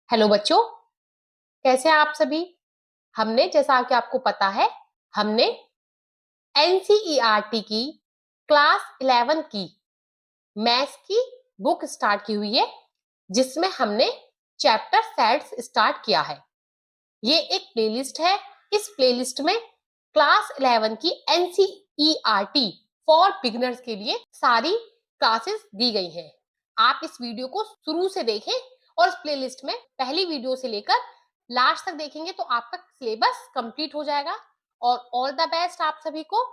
Hello बच्चों, कैसे हैं आप सभी। हमने जैसा कि आपको पता है, हमने एनसीईआरटी की क्लास 11 की मैथ्स की बुक स्टार्ट की हुई है, जिसमें हमने चैप्टर सेट्स स्टार्ट किया है। ये एक प्लेलिस्ट है। इस प्लेलिस्ट में क्लास 11 की एनसीईआरटी फॉर बिगिनर्स के लिए सारी क्लासेस दी गई हैं। आप इस वीडियो को शुरू से देखें और इस प्लेलिस्ट में पहली वीडियो से लेकर लास्ट तक देखेंगे तो आपका सिलेबस कंप्लीट हो जाएगा। और ऑल द बेस्ट आप सभी को।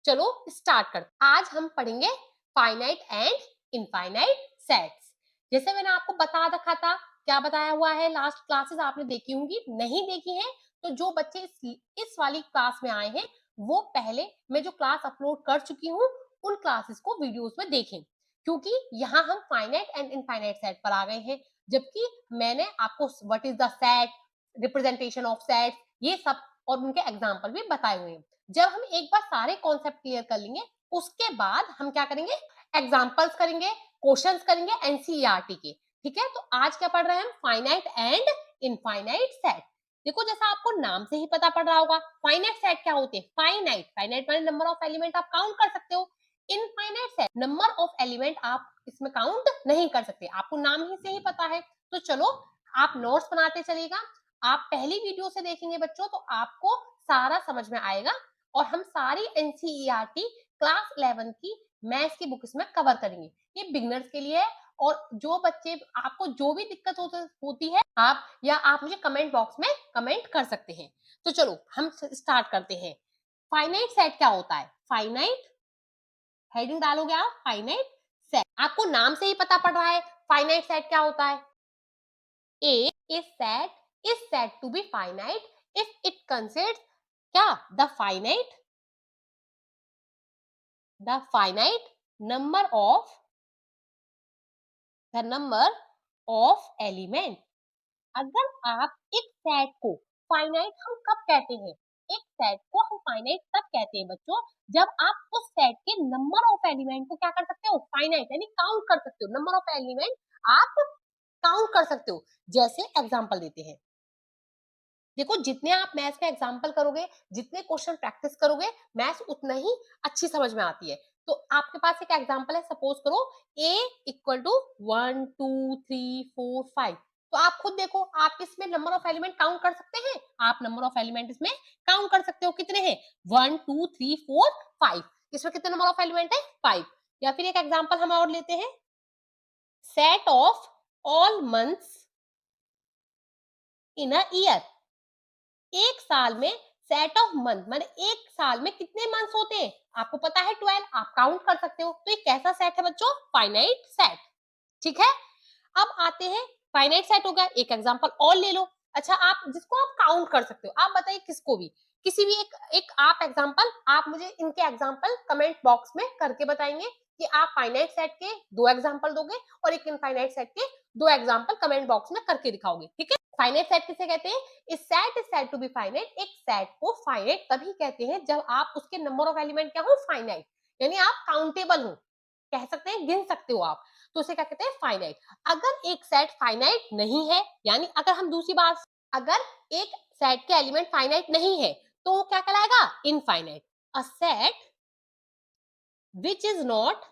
चलो स्टार्ट करते। आज हम पढ़ेंगे फाइनाइट एंड इनफाइनाइट सेट्स। जैसे मैंने आपको बता रखा था, क्या बताया हुआ है, लास्ट क्लासेस आपने देखी होंगी, नहीं देखी है तो जो बच्चे इस वाली क्लास में आए हैं वो पहले मैं जो क्लास अपलोड कर चुकी हूँ उन क्लासेस को वीडियोस में देखें, क्योंकि यहाँ हम फाइनाइट एंड इनफाइनाइट सेट पर आ गए हैं। जबकि मैंने आपको what is the set, representation of set, ये सब और उनके एग्जाम्पल भी बताए हुए हैं। जब हम एक बार सारे कॉन्सेप्ट क्लियर कर लेंगे उसके बाद हम क्या करेंगे, एग्जाम्पल्स करेंगे, क्वेश्चंस करेंगे एनसीईआरटी के। ठीक है, तो आज क्या पढ़ रहे हैं हम, फाइनाइट एंड इनफाइनाइट सेट। देखो जैसा आपको नाम से ही पता पड़ रहा होगा, फाइनाइट सेट क्या होते हैं। फाइनाइट फाइनाइट माने नंबर ऑफ एलिमेंट आप काउंट कर सकते हो। Infinite set number of element आप इसमें काउंट नहीं कर सकते, आपको नाम ही से ही पता है। तो चलो आप नोट्स बनाते चलेगा, आप पहली वीडियो से देखेंगे बच्चों तो आपको सारा समझ में आएगा। और हम सारी एनसीईआरटी क्लास 11 की मैथ्स की बुक इसमें कवर करेंगे। ये बिगिनर्स के लिए है। और जो बच्चे आपको जो भी दिक्कत होती है आप मुझे कमेंट बॉक्स में कमेंट कर सकते हैं। तो चलो हम स्टार्ट करते हैं। फाइनाइट सेट क्या होता है। फाइनाइट हेडिंग डालोगे आप, फाइनाइट सेट, आपको नाम से ही पता पड़ रहा है फाइनाइट सेट क्या होता है। A is said to be finite if it considers क्या, the finite number of element। अगर आप एक सेट को फाइनाइट हम कब कहते हैं, एक सेट को हम फाइनाइट तब कहते हैं बच्चों जब आप उस सेट के नंबर ऑफ एलिमेंट को क्या कर सकते हो, फाइनाइट यानी काउंट कर सकते हो। नंबर ऑफ एलिमेंट आप काउंट कर सकते हो। जैसे एग्जांपल देते हैं, देखो जितने आप मैथ्स में एग्जांपल करोगे, जितने क्वेश्चन प्रैक्टिस करोगे, मैथ्स उतना ही अच्छी समझ में आती है। तो आपके पास एक एग्जांपल है, सपोज करो a इक्वल टू 1 2 3 4 5। तो आप खुद देखो, आप इसमें नंबर ऑफ एलिमेंट काउंट कर सकते हैं। आप नंबर ऑफ एलिमेंट इसमें काउंट कर सकते हो, कितने हैं, 1 2 3 4 5। इसमें कितने नंबर ऑफ एलिमेंट है, 5। या फिर एक एग्जाम्पल हम और लेते हैं, set of all months in a year. एक साल में सेट ऑफ मंथ माने एक साल में कितने मंथ्स होते हैं, आपको पता है 12, आप काउंट कर सकते हो। तो ये कैसा सेट है बच्चों, फाइनाइट सेट। ठीक है, अब आते हैं, फाइनाइट सेट हो गया, एक एग्जांपल और ले लो। अच्छा, आप जिसको आप काउंट कर सकते हो, आप बताइए किसको भी, किसी भी एक आप एग्जांपल, आप मुझे इनके एग्जांपल कमेंट बॉक्स में करके बताएंगे कि आप फाइनाइट सेट के 2 एग्जांपल दोगे और एक इनफाइनाइट सेट के 2 एग्जांपल कमेंट बॉक्स में करके दिखाओगे। ठीक है, फाइनाइट सेट किसे कहते हैं, इस set is said to be finite. एक सेट को फाइनाइट तभी कहते हैं जब आप उसके नंबर ऑफ एलिमेंट क्या हो, फाइनाइट, यानी आप काउंटेबल हो, कह सकते हैं गिन सकते हो आप, तो उसे क्या कहते हैं, फाइनाइट। अगर एक सेट फाइनाइट नहीं है, यानी अगर हम दूसरी बात, अगर एक सेट के एलिमेंट फाइनाइट नहीं है तो वो क्या कहलाएगा, infinite. A set which is not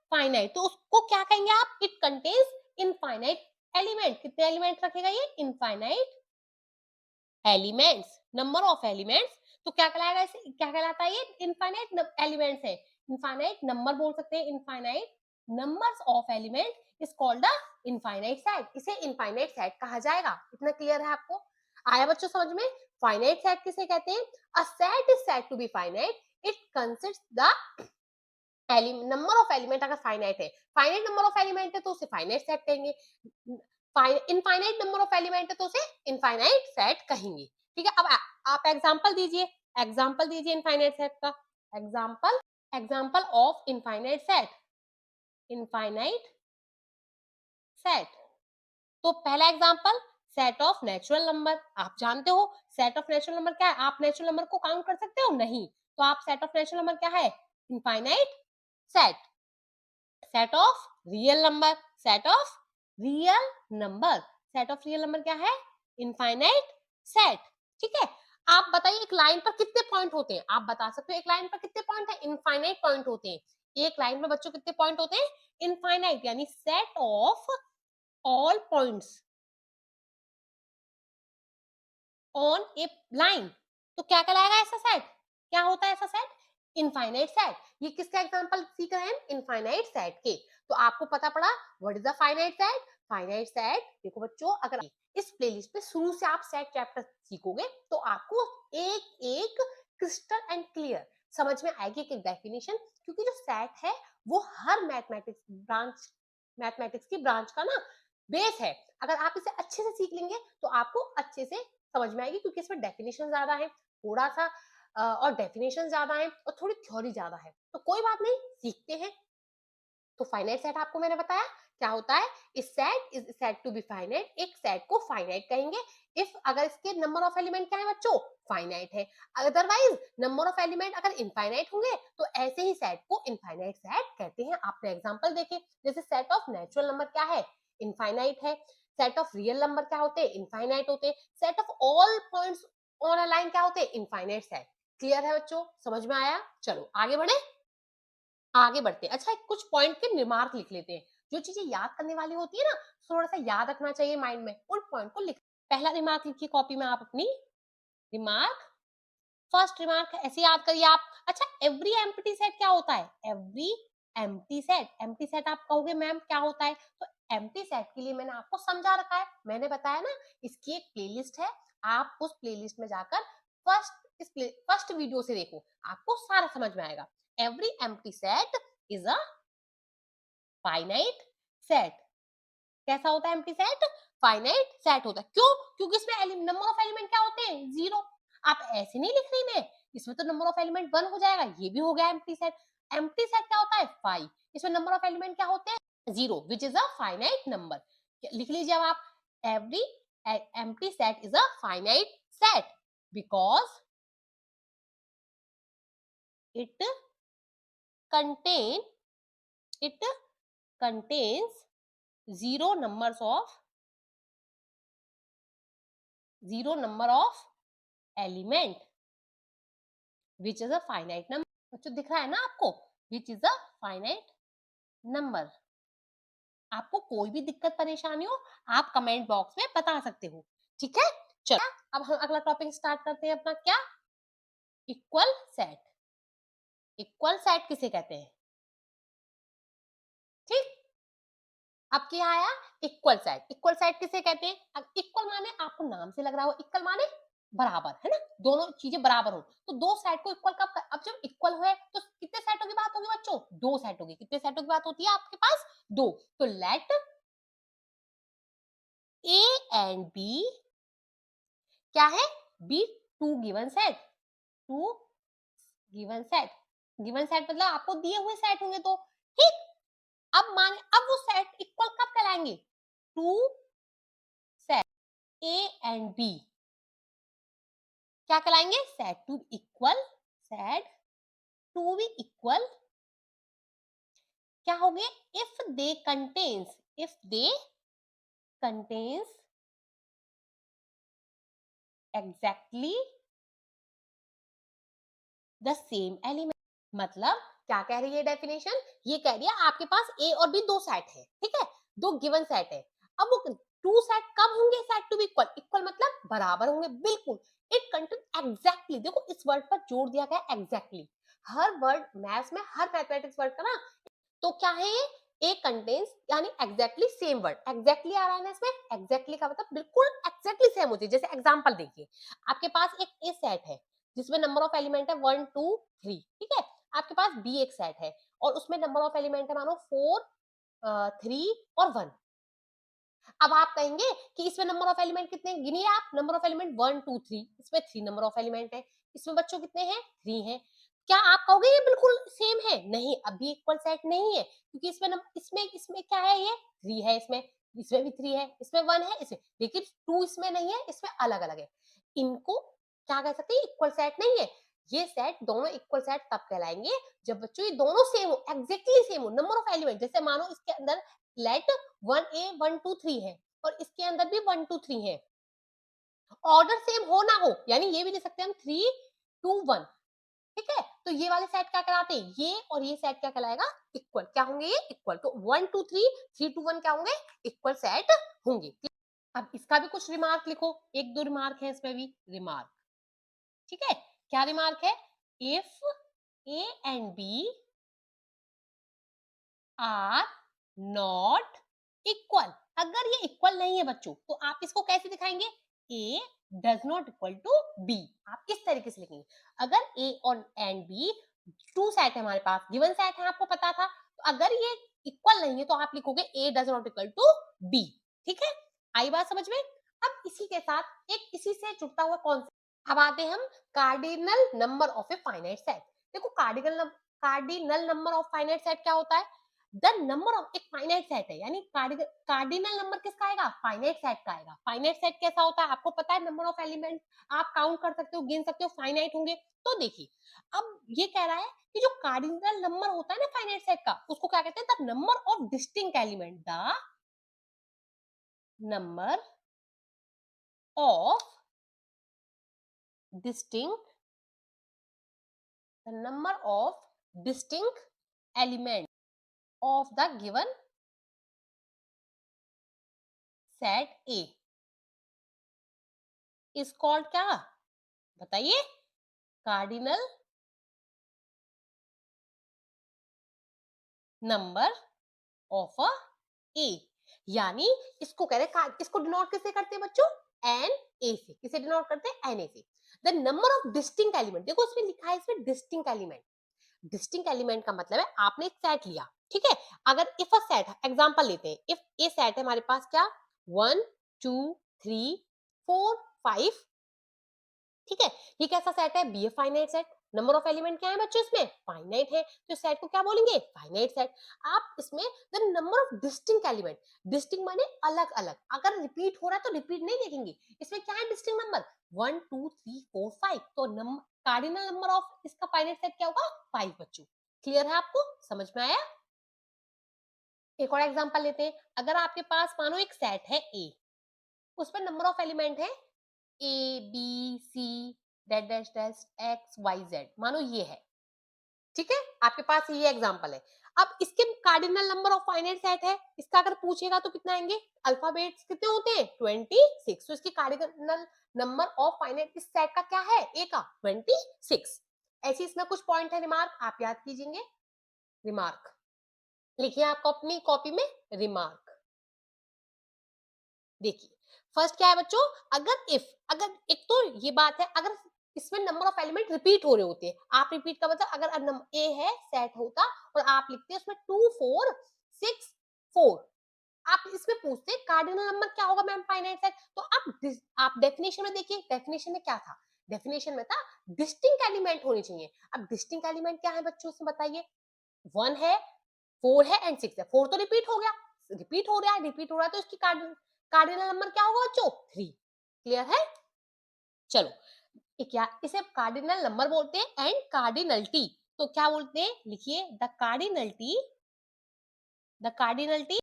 finite, तो उसको क्या कहेंगे आप, इट कंटेन्स इनफाइनाइट एलिमेंट। कितने एलिमेंट रखेगा ये, infinite elements, number of elements. तो क्या कहलाएगा, इसे क्या कहलाता है, ये इनफाइनाइट एलिमेंट्स है, इनफाइनाइट नंबर बोल सकते हैं। Infinite numbers of element is called a infinite set, इसे इनफाइनाइट सेट कहा जाएगा। इतना क्लियर है आपको, आया बच्चों समझ में। फाइनाइट सेट किसे कहते हैं, a set is said to be finite, it consists the number of element. अगर फाइनाइट है, फाइनाइट नंबर ऑफ एलिमेंट है तो उसे फाइनाइट सेट कहेंगे, इनफाइनाइट नंबर ऑफ एलिमेंट है तो उसे इनफाइनाइट सेट कहेंगे। ठीक है, अब आप एग्जांपल दीजिए, इनफाइनाइट सेट का example, example of infinite set. तो पहला example, set of natural number. आप जानते हो सेट ऑफ नेचुरल नंबर क्या है, आप नेचुरल नंबर को काउंट कर सकते हो, नहीं, तो आप सेट ऑफ नेचुरल नंबर क्या है, infinite set. Set of real number, set of real number, set of real number क्या है? Infinite set. ठीक है, आप बताइए एक लाइन पर कितने पॉइंट होते हैं? आप बता सकते हो एक लाइन पर कितने पॉइंट है? इनफाइनाइट पॉइंट होते हैं। एक लाइन में बच्चों कितने पॉइंट होते हैं? इनफाइनाइट, यानी set of all points on A line. तो क्या कहलाएगा ऐसा सेट? क्या होता है ऐसा सेट? Infinite set. ये किसका एग्जांपल सीख रहे हैं? इनफाइनाइट सेट के। तो आपको पता पड़ा what is the finite set? Finite set, देखो बच्चों, अगर इस प्लेलिस्ट में शुरू से आप सेट चैप्टर सीखोगे तो आपको एक एक क्रिस्टल एंड क्लियर समझ में आएगी एक डेफिनेशन, क्योंकि जो सेट है वो हर मैथमेटिक्स की ब्रांच का ना बेस है। अगर आप इसे अच्छे से सीख लेंगे तो आपको अच्छे से समझ में आएगी, क्योंकि इसमें डेफिनेशन ज्यादा है, थोड़ा सा और डेफिनेशन ज्यादा है और थोड़ी थ्योरी ज्यादा है, तो कोई बात नहीं, सीखते हैं। तो फाइनाइट सेट आपको मैंने बताया क्या होता है। इस set is said to be finite, एक सेट को फाइनाइट कहेंगे इफ अगर इसके नंबर ऑफ एलिमेंट क्या है बच्चों? फाइनाइट है। अदरवाइज नंबर ऑफ एलिमेंट अगर इनफाइनाइट होंगे तो ऐसे ही सेट को इनफाइनाइट सेट कहते हैं। आपने एग्जांपल देखे, जैसे सेट ऑफ नेचुरल नंबर क्या है? इनफाइनाइट है। सेट ऑफ रियल नंबर क्या होते हैं? इनफाइनाइट होते हैं। Set of all points on a line क्या होते हैं? Infinite set. क्लियर है बच्चों? समझ में आया? चलो आगे बढ़े, आगे बढ़ते हैं। अच्छा, कुछ पॉइंट के रिमार्क लिख लेते हैं। जो चीजें याद करने वाली होती है ना, थोड़ा सा याद रखना चाहिए माइंड में, उन पॉइंट को लिख। पहला रिमार्क लिखिए कॉपी में आप अपनी। रिमार्क, फर्स्ट रिमार्क ऐसे याद करिए आप। अच्छा, एवरी एम्प्टी सेट क्या होता है? Every empty set, empty set आप कहोगे मैम क्या होता है? तो एम्प्टी सेट के लिए मैंने आपको समझा रखा है, मैंने बताया ना, इसकी एक प्लेलिस्ट है, आप उस प्लेलिस्ट में जाकर फर्स्ट वीडियो से देखो, आपको सारा समझ में आएगा। Every empty set is a finite set. कैसा होता है एम्प्टी सेट? फाइनाइट सेट होता है। क्यों? क्योंकि इसमें नंबर ऑफ एलिमेंट क्या होते हैं? जीरो। आप ऐसे नहीं लिख रही मैं, इसमें तो नंबर ऑफ एलिमेंट 1 हो जाएगा, ये भी हो गया एम्प्टी सेट। एम्प्टी सेट क्या होता है? 5। इसमें नंबर ऑफ एलिमेंट क्या होते हैं? Zero, which is a finite number. लिख लीजिए अब आप, every empty set is a finite set because it contain it contains zero number of element which is a finite number। बच्चों दिख रहा है ना आपको? which is a finite number। आपको कोई भी दिक्कत परेशानी हो आप कमेंट बॉक्स में बता सकते हो। ठीक है, चलो अब हम अगला टॉपिक स्टार्ट करते हैं अपना। क्या? Equal set. इक्वल सेट किसे कहते हैं? ठीक, अब क्या आया? Equal set. इक्वल सेट किसे कहते हैं? अब इक्वल माने आपको नाम से लग रहा हो, इक्वल माने बराबर, है ना, दोनों चीजें बराबर हो। तो दो सेट को इक्वल कब अब जब इक्वल हुए तो कितने सेटों की बात होगी बच्चों? दो सेट होगी। कितने सेटों की बात होती है आपके पास? दो। तो लेट ए एंड बी क्या है? Be two given set. Two given set, given set मतलब आपको दिए हुए सेट होंगे तो। ठीक, अब माने अब वो सेट इक्वल कब कहलाएंगे? Two set A and B क्या कहलाएंगे? Set to equal, set to be equal क्या हो गए? If they contains, if they contains exactly the same element. मतलब क्या कह रही है डेफिनेशन? ये कह रही है आपके पास ए और बी दो सेट है, ठीक है, दो गिवन सेट है। अब वो टू सेट कब होंगे? Set to be equal, equal मतलब बराबर होंगे, बिल्कुल। इट कंटेन एग्जैक्टली, देखो इस वर्ड पर जोर दिया गया एग्जैक्टली। हर वर्ड मैथ्स में, हर मैथमेटिक्स वर्ड का ना, तो क्या है ये? ए कंटेन्स यानी एग्जैक्टली सेम वर्ड, एग्जैक्टली आ रहा है ना इसमें, एग्जैक्टली का मतलब बिल्कुल एग्जैक्टली सेम होती है। जैसे एग्जांपल देखिए, आपके पास एक ए सेट है जिसमें नंबर ऑफ एलिमेंट है 1 2 3, ठीक है। आपके पास बी एक सेट है और उसमें नंबर ऑफ एलिमेंट है मानो 4 3 और 1। अब आप कहेंगे कि इसमें नंबर ऑफ एलिमेंट कितने गिनिए आप? नंबर ऑफ एलिमेंट 1 2 3, इसमें 3 नंबर ऑफ एलिमेंट है। इसमें बच्चों कितने हैं? 3 हैं। क्या आप कहोगे ये बिल्कुल सेम है? नहीं, अभी इक्वल सेट नहीं है, क्योंकि इसमें इसमें क्या है? ये 3 है, इसमें इसमें भी 3 है, इसमें 1 है, इसमें, लेकिन 2 इसमें नहीं है, इसमें अलग अलग है। इनको क्या कह सकते हैं? इक्वल सेट नहीं है। ये सेट दोनों इक्वल सेट तब कहलाएंगे जब बच्चों ये दोनों सेम हो, एग्जैक्टली सेम हो, नंबर ऑफ एलिमेंट। जैसे मानो इसके अंदर लेट 1a 1 2 3 है और इसके अंदर भी 1 2 3 है, ऑर्डर सेम हो ना हो, यानी ये भी दे सकते हैं हम 3 2 1, ठीक है। तो ये वाले सेट क्या कहलाते हैं, ये और ये सेट क्या कहलाएगा, इक्वल। क्या होंगे ये, इक्वल। तो 1 2 3 3 2 1 क्या होंगे, इक्वल सेट होंगे। अब इसका भी कुछ रिमार्क लिखो, एक दो रिमार्क है इसमें भी, रिमार्क, ठीक है। क्या रिमार्क है, if A and B are not equal, अगर ये इक्वल नहीं है बच्चों तो आप इसको कैसे दिखाएंगे, A does not equal to B, आप इस तरीके से लिखेंगे। अगर ए और एंड बी टू सेट है हमारे पास, गिवन सेट है, आपको पता था, तो अगर ये इक्वल नहीं है तो आप लिखोगे A does not equal to B, ठीक है। आई बात समझ में। अब इसी के साथ एक इसी से जुड़ता हुआ कॉन्सेप्ट, अब आते हैं हम cardinal number of a finite set. देखो cardinal number of finite set क्या होता है, द नंबर ऑफ, एक फाइनाइट सेट है, यानी कार्डिनल नंबर किसका आएगा, फाइनाइट सेट का आएगा। फाइनाइट सेट कैसा होता है, आपको पता है, नंबर ऑफ एलिमेंट आप काउंट कर सकते हो, गिन सकते हो, फाइनाइट होंगे। तो देखिए, अब ये कह रहा है कि जो कार्डिनल नंबर होता है ना फाइनाइट सेट का, उसको क्या कहते हैं, the number of distinct element, the number of distinct, the number of distinct element of the given set A is called क्या, बताइए, कार्डिनल नंबर ऑफ अ ए। यानी इसको कह रहे, इसको डिनोट किससे करते हैं बच्चों, एन ए से। किसे डिनोट करते हैं, एन ए से। The number of distinct element, देखो इसमें लिखा है, इसमें डिस्टिंक्ट एलिमेंट। डिस्टिंक्ट एलिमेंट का मतलब है आपने एक सेट लिया, ठीक है। अगर इफ अ सेट, एग्जांपल लेते हैं, इफ ए सेट है हमारे पास क्या, 1 2 3 4 5, ठीक है। ये कैसा सेट है, be a finite set. Number of element क्या है बच्चों इसमें, फाइनाइट है, तो सेट को क्या बोलेंगे, फाइनाइट सेट। आप इसमें the number of distinct element, distinct माने अलग अलग, अगर रिपीट हो रहा है तो रिपीट नहीं देखेंगे, इसमें क्या है, डिस्टिंक्ट नंबर 1 2 3 4 5, तो कार्डिनल नंबर ऑफ इसका फाइनाइट सेट क्या होगा, 5 बच्चों। क्लियर है, आपको समझ में आया। एक और एग्जांपल लेते हैं, अगर आपके पास मानो एक सेट है ए, उसमें नंबर ऑफ एलिमेंट है A B C dash dash dash X Y Z, मानो ये है, ठीक है, आपके पास ये एग्जांपल है। अब इसके cardinal number of finite set है, इसका अगर पूछेगा तो कितना आएंगे, अल्फाबेट्स कितने होते हैं, 26, तो इसकी कार्डिनल नंबर ऑफ फाइनाइट इस सेट का क्या है, ए का 26। ऐसे इसमें कुछ पॉइंट है, रिमार्क आप याद कीजिएंगे, रिमार्क लिखिए आप अपनी कॉपी में, रिमार्क देखिए। फर्स्ट क्या है बच्चों, अगर एक तो ये बात है, अगर इसमें नंबर ऑफ एलिमेंट रिपीट हो रहे होते हैं, आप रिपीट का मतलब, अगर ए है सेट होता और आप लिखते हैं उसमें 2 4 6 4, आप इसमें पूछते कार्डिनल नंबर क्या होगा मैम, फाइनाइट सेट। तो आप डेफिनेशन में देखिए, डेफिनेशन में क्या था, डेफिनेशन में था डिस्टिंक्ट एलिमेंट होने चाहिए। अब डिस्टिंक्ट एलिमेंट क्या है बच्चों, इसमें बताइए, 1 है 4 है एंड 6 है, 4 तो रिपीट हो गया, रिपीट हो रहा है, तो इसकी कार्डिनल नंबर क्या होगा बच्चों, 3। क्लियर है, चलो, क्या इसे कार्डिनल नंबर बोलते हैं एंड कार्डिनलिटी, तो क्या बोलते हैं, लिखिए the cardinality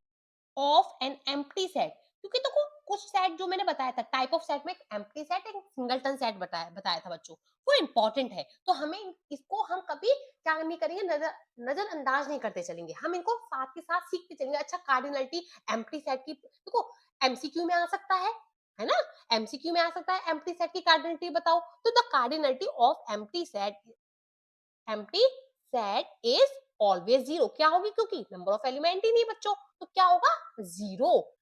of an empty set. क्योंकि देखो कुछ सेट जो मैंने बताया था, टाइप ऑफ सेट में एक एम्प्टी सेट, एक सिंगलटन सेट बताया था बच्चों, वो इंपॉर्टेंट है। तो हमें इसको हम कभी क्या नहीं करेंगे, नजरअंदाज नहीं करते चलेंगे, हम इनको साथ के साथ सीखते चलेंगे। अच्छा, कार्डिनलिटी एम्प्टी सेट की, देखो एमसीक्यू में आ सकता है ना, एमसीक्यू में आ सकता है, एम्प्टी सेट की कार्डिनलिटी बताओ, तो the cardinality of empty set is always zero. क्या होगी, क्योंकि नंबर ऑफ एलिमेंट ही नहीं बच्चों, तो क्या होगा, जीरो,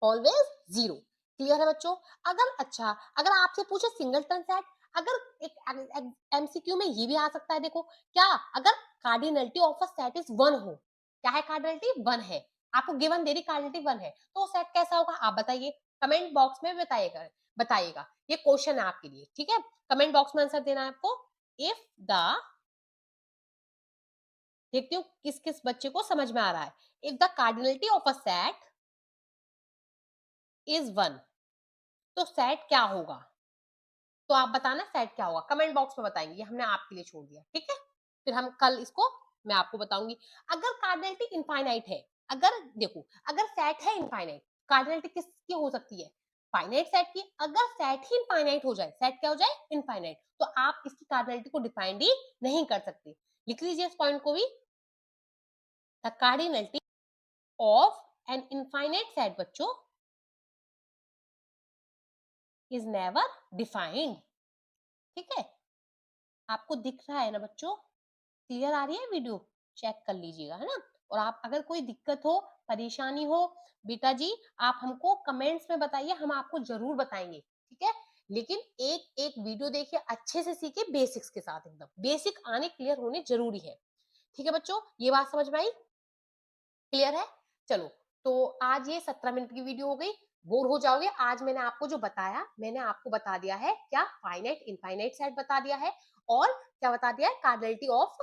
ऑलवेज जीरो। क्लियर है बच्चों। अगर आपसे पूछे सिंगलटन सेट, अगर एक एमसीक्यू में ये भी आ सकता है, देखो क्या, अगर cardinality of a set is 1 हो, क्या है, कार्डिनलिटी 1 है, आपको गिवन दे रही कार्डिनलिटी 1 है, तो सेट कैसा होगा, आप बताइए, कमेंट बॉक्स में बताइएगा, ये क्वेश्चन है आपके लिए, ठीक है, कमेंट बॉक्स में आंसर देना है आपको। इफ द, देखती हूँ किस किस बच्चे को समझ में आ रहा है, if the cardinality of a set is 1, तो सेट क्या होगा, तो आप बताना सेट क्या होगा, कमेंट बॉक्स में बताएंगे, ये हमने आपके लिए छोड़ दिया, ठीक है। फिर हम कल इसको मैं आपको बताऊंगी। अगर कार्डिनलिटी इनफाइनाइट है, अगर देखो अगर सेट है इनफाइनाइट, कार्डिनलिटी किसकी हो सकती है, फाइनाइट सेट की। अगर सेट ही इनफाइनाइट हो जाए, सेट क्या हो जाए, इनफाइनाइट, तो आप इसकी कार्डिनलिटी को डिफाइंड ही नहीं कर सकते। लिख लीजिए इस पॉइंट को भी, the cardinality of an infinite set बच्चों इज नेवर डिफाइंड, ठीक है। आपको दिख रहा है ना बच्चों, क्लियर आ रही है वीडियो, चेक कर लीजिएगा, है ना। और आप अगर कोई दिक्कत हो, परेशानी हो, बेटा जी आप हमको कमेंट्स में बताइए, हम आपको जरूर बताएंगे, ठीक है। लेकिन एक एक वीडियो देखिए, अच्छे से सीखिए, बेसिक्स के साथ, एकदम बेसिक आने क्लियर होने जरूरी है, ठीक है बच्चों। ये बात समझ में आई, क्लियर है। चलो, तो आज ये 17 मिनट की वीडियो हो गई, बोर हो जाओगे। आज मैंने आपको जो बताया, मैंने आपको बता दिया है क्या, फाइनाइट इनफाइनाइट सेट बता दिया है, और क्या बता दिया है, कार्डिनलिटी ऑफ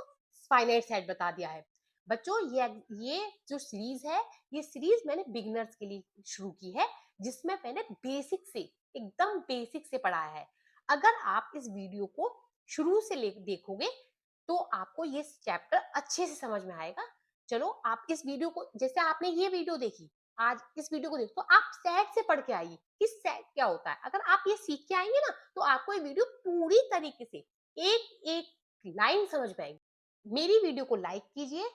फाइनाइट सेट बता दिया है बच्चों। ये जो सीरीज है, ये सीरीज मैंने बिगिनर्स के लिए शुरू की है, जिसमें मैंने बेसिक से, एकदम बेसिक से पढ़ाया है। अगर आप इस वीडियो को शुरू से देखोगे तो आपको ये चैप्टर अच्छे से समझ में आएगा। चलो, आप इस वीडियो को, जैसे आपने ये वीडियो देखी, आज इस वीडियो को देखो, तो आप सेट से पढ़ के आइए कि सेट क्या होता है। अगर आप ये सीख के आएंगे ना, तो आपको ये वीडियो पूरी तरीके से एक एक लाइन समझ में आएगी। मेरी वीडियो को लाइक कीजिए,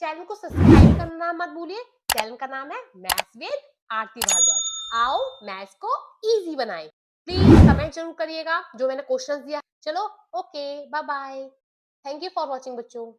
चैनल को सब्सक्राइब करना मत भूलिए। चैनल का नाम है मैथ्स विद आरती भारद्वाज। आओ मैथ्स को इजी बनाएं। प्लीज कमेंट जरूर करिएगा जो मैंने क्वेश्चंस दिया। चलो, okay, bye bye, thank you for watching बच्चों।